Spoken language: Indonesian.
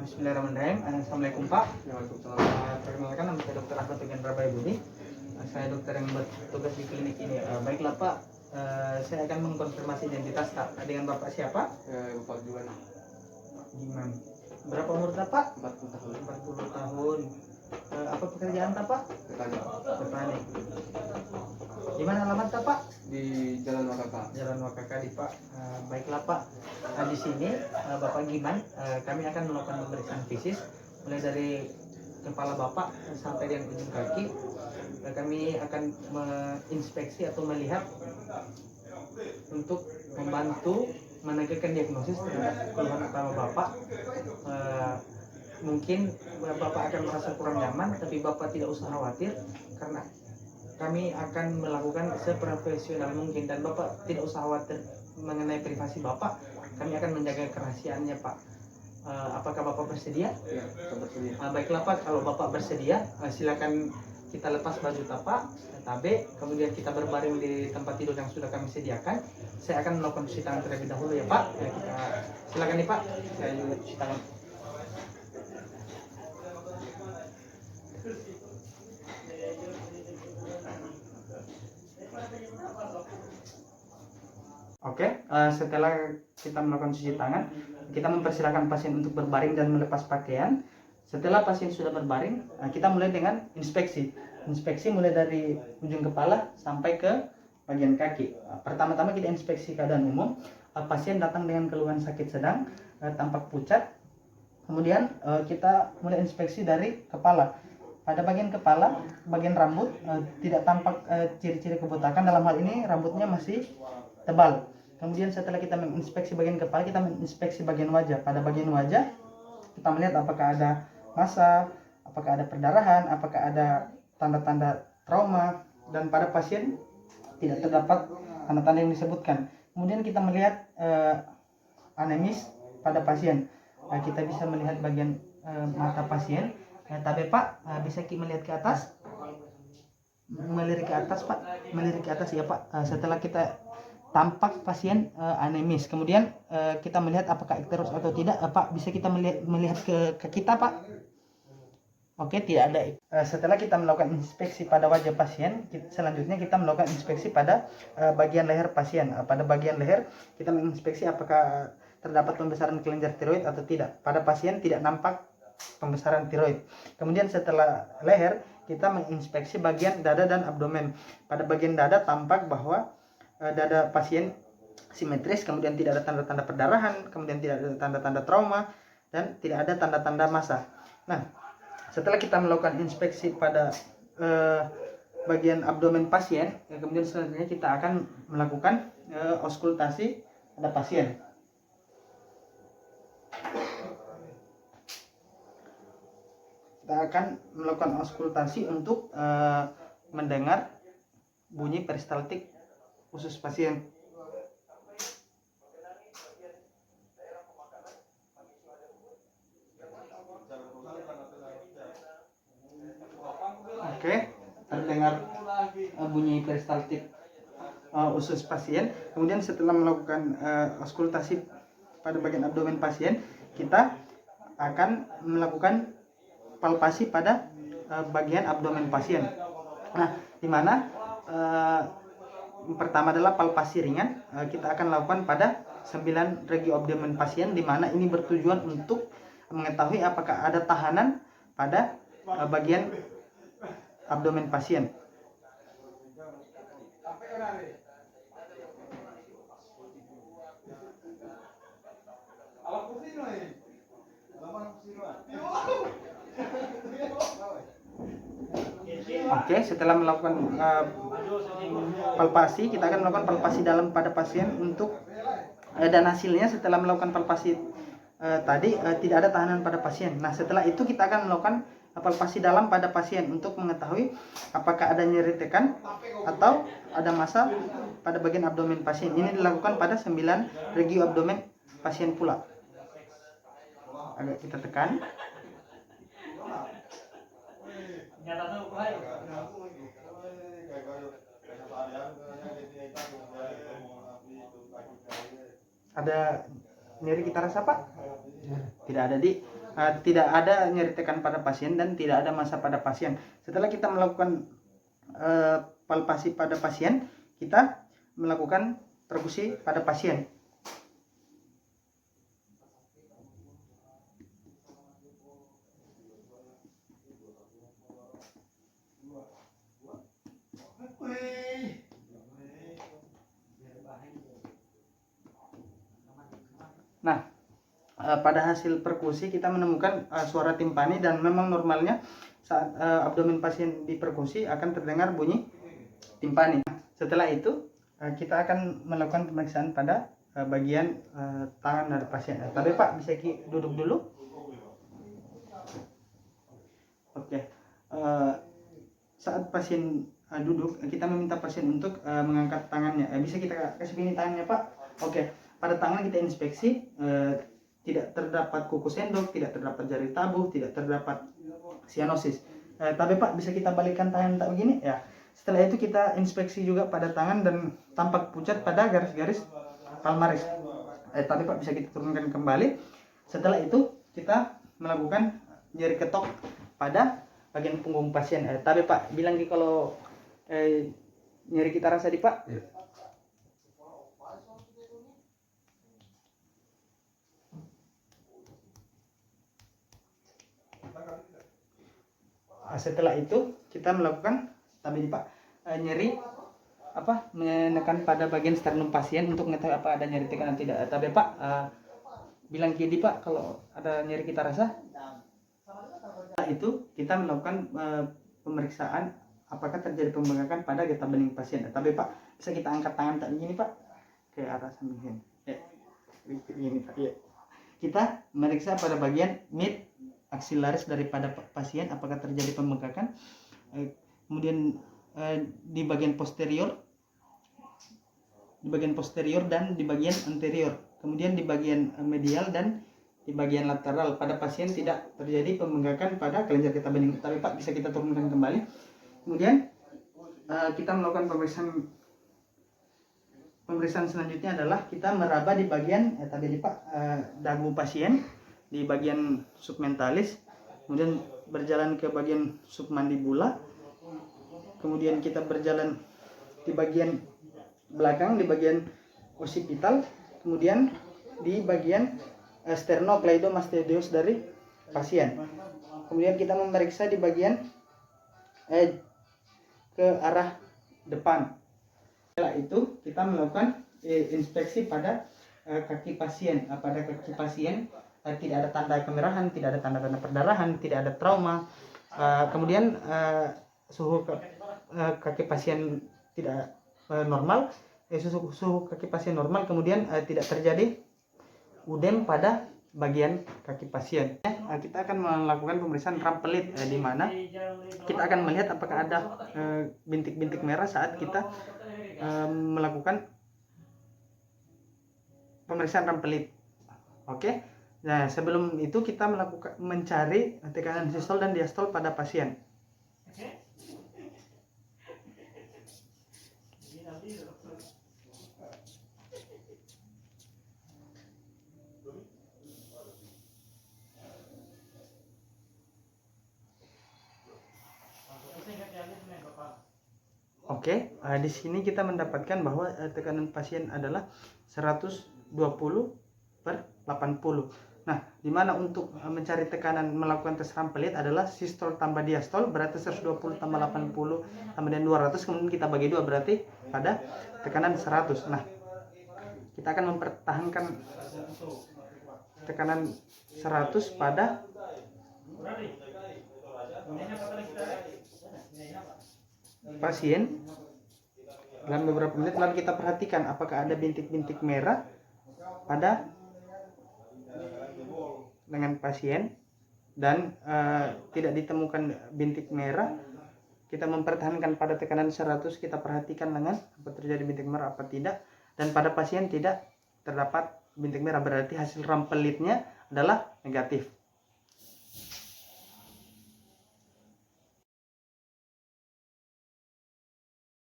Bismillahirrahmanirrahim. Assalamualaikum Pak. Waalaikumsalam. Perkenalkan nama saya Dr. Ahmad Tugen Rabayabudi. Saya dokter yang bertugas di klinik ini. Baiklah Pak, saya akan mengkonfirmasi identitas Pak. Dengan Bapak siapa? Bapak Juan. Gimana? Berapa umur Pak? 40 tahun. 40 tahun. Apa pekerjaan Pak? Petani. Petani. Di mana alamat Pak? Di Jalan Wakaka. Jalan Wakaka di Pak. Baiklah Pak. Di sini Bapak Giman, kami akan melakukan pemeriksaan fisik mulai dari kepala Bapak sampai dengan ujung kaki. Kami akan menginspeksi atau melihat untuk membantu menegakkan diagnosis terhadap keluhan utama Bapak. Mungkin Bapak akan merasa kurang nyaman, tapi Bapak tidak usah khawatir karena kami akan melakukan seprofesional mungkin, dan Bapak tidak usah khawatir mengenai privasi Bapak. Kami akan menjaga kerahasiaannya Pak. Apakah Bapak bersedia? Ya, bersedia. Baiklah Pak, kalau Bapak bersedia, silakan kita lepas baju tapak, tabe, kemudian kita berbaring di tempat tidur yang sudah kami sediakan. Saya akan melakukan cuci tangan terlebih dahulu ya Pak. Silakan nih Pak, saya juga cuci tangan. Oke, setelah kita melakukan cuci tangan, kita mempersilahkan pasien untuk berbaring dan melepas pakaian. Setelah pasien sudah berbaring, kita mulai dengan inspeksi. Inspeksi mulai dari ujung kepala sampai ke bagian kaki. Pertama-tama kita inspeksi keadaan umum. Pasien datang dengan keluhan sakit sedang, tampak pucat. Kemudian kita mulai inspeksi dari kepala. Pada bagian kepala, bagian rambut tidak tampak ciri-ciri kebotakan. Dalam hal ini rambutnya masih tebal. Kemudian setelah kita menginspeksi bagian kepala, kita menginspeksi bagian wajah. Pada bagian wajah kita melihat apakah ada massa, apakah ada perdarahan, apakah ada tanda-tanda trauma, dan pada pasien tidak terdapat tanda-tanda yang disebutkan. Kemudian kita melihat anemis pada pasien. Kita bisa melihat bagian mata pasien. Tapi Pak, bisa melihat ke atas? Melirik ke atas Pak, melirik ke atas ya Pak. Setelah kita tampak pasien anemis, kemudian kita melihat apakah ikterus atau tidak. Pak, bisa kita melihat ke kita Pak? Oke, tidak ada. Setelah kita melakukan inspeksi pada wajah pasien, selanjutnya kita melakukan inspeksi pada bagian leher pasien. Pada bagian leher kita menginspeksi apakah terdapat pembesaran kelenjar tiroid atau tidak. Pada pasien tidak nampak pembesaran tiroid. Kemudian setelah leher kita menginspeksi bagian dada dan abdomen. Pada bagian dada tampak bahwa dada pasien simetris, kemudian tidak ada tanda-tanda perdarahan, kemudian tidak ada tanda-tanda trauma, dan tidak ada tanda-tanda massa. Nah, setelah kita melakukan inspeksi pada bagian abdomen pasien, kemudian selanjutnya kita akan melakukan auskultasi pada pasien. Kita akan melakukan auskultasi untuk mendengar bunyi peristaltik usus pasien. Oke, terdengar bunyi peristaltik usus pasien. Kemudian setelah melakukan auskultasi pada bagian abdomen pasien, kita akan melakukan palpasi pada bagian abdomen pasien. Nah, di mana pertama adalah palpasi ringan. Kita akan lakukan pada 9 regi abdomen pasien, di mana ini bertujuan untuk mengetahui apakah ada tahanan pada bagian abdomen pasien. Oke, setelah melakukan palpasi, kita akan melakukan palpasi dalam pada pasien untuk dan hasilnya setelah melakukan palpasi tadi tidak ada tahanan pada pasien. Nah, setelah itu kita akan melakukan palpasi dalam pada pasien untuk mengetahui apakah ada nyeri tekan atau ada massa pada bagian abdomen pasien. Ini dilakukan pada 9 regi abdomen pasien pula. Agak kita tekan. Ada nyeri kita rasa Pak? Tidak ada di. tidak ada nyeri tekan pada pasien dan tidak ada massa pada pasien. Setelah kita melakukan palpasi pada pasien, kita melakukan perkusi pada pasien. Nah, pada hasil perkusi kita menemukan suara timpani, dan memang normalnya saat abdomen pasien diperkusi akan terdengar bunyi timpani. Setelah itu kita akan melakukan pemeriksaan pada bagian tangan dari pasien. Tapi Pak, bisa duduk dulu. Oke. Saat pasien duduk, kita meminta pasien untuk mengangkat tangannya. Bisa kita kasih ini tangannya Pak. Oke. Pada tangan kita inspeksi, tidak terdapat kuku sendok, tidak terdapat jari tabuh, tidak terdapat sianosis. Tapi Pak, bisa kita balikkan tangan tak begini ya. Setelah itu kita inspeksi juga pada tangan dan tampak pucat pada garis-garis palmaris. Tapi Pak, bisa kita turunkan kembali. Setelah itu kita melakukan jari ketok pada bagian punggung pasien. Tapi Pak, bilang kalau nyeri kita rasa di Pak. Iya. Setelah itu kita melakukan tadi Pak nyeri menekan pada bagian sternum pasien untuk mengetahui apa ada nyeri tekan atau tidak. Tapi Pak bilang gini Pak, kalau ada nyeri kita rasa. Setelah itu kita melakukan pemeriksaan apakah terjadi pembengkakan pada getah bening pasien. Tapi Pak, bisa kita angkat tangan tak begini Pak ke arah samping ini Pak. Ya. Kita meriksa pada bagian mid aksilaris daripada pasien apakah terjadi pembengkakan. Kemudian di bagian posterior dan di bagian anterior, kemudian di bagian medial dan di bagian lateral. Pada pasien tidak terjadi pembengkakan pada kelenjar getah bening. Tapi Pak, bisa kita turunkan kembali. Kemudian kita melakukan pemeriksaan selanjutnya adalah kita meraba di bagian tadi Pak dagu pasien di bagian submentalis, kemudian berjalan ke bagian submandibula, kemudian kita berjalan di bagian belakang di bagian occipital, kemudian di bagian sternocleidomastoideus dari pasien. Kemudian kita memeriksa di bagian ke arah depan. Setelah itu kita melakukan inspeksi pada kaki pasien. Pada kaki pasien tidak ada tanda kemerahan, tidak ada tanda-tanda perdarahan, tidak ada trauma. Kemudian suhu kaki pasien tidak normal, suhu kaki pasien normal. Kemudian tidak terjadi udem pada bagian kaki pasien. Kita akan melakukan pemeriksaan rampelit, di mana kita akan melihat apakah ada bintik-bintik merah saat kita melakukan pemeriksaan rampelit. Oke. Nah, sebelum itu kita mencari tekanan sistol dan diastol pada pasien. Oke, di sini kita mendapatkan bahwa tekanan pasien adalah 120/80. Nah, di mana untuk mencari tekanan melakukan tes rampelit adalah sistol tambah diastol, berarti 120 tambah 80 tambah dengan 200, kemudian kita bagi 2, berarti pada tekanan 100. Nah, kita akan mempertahankan tekanan 100 pada pasien dalam beberapa menit, lalu kita perhatikan apakah ada bintik-bintik merah pada dengan pasien, dan tidak ditemukan bintik merah. Kita mempertahankan pada tekanan 100, kita perhatikan dengan apa terjadi bintik merah apa tidak, dan pada pasien tidak terdapat bintik merah, berarti hasil rampelitnya adalah negatif.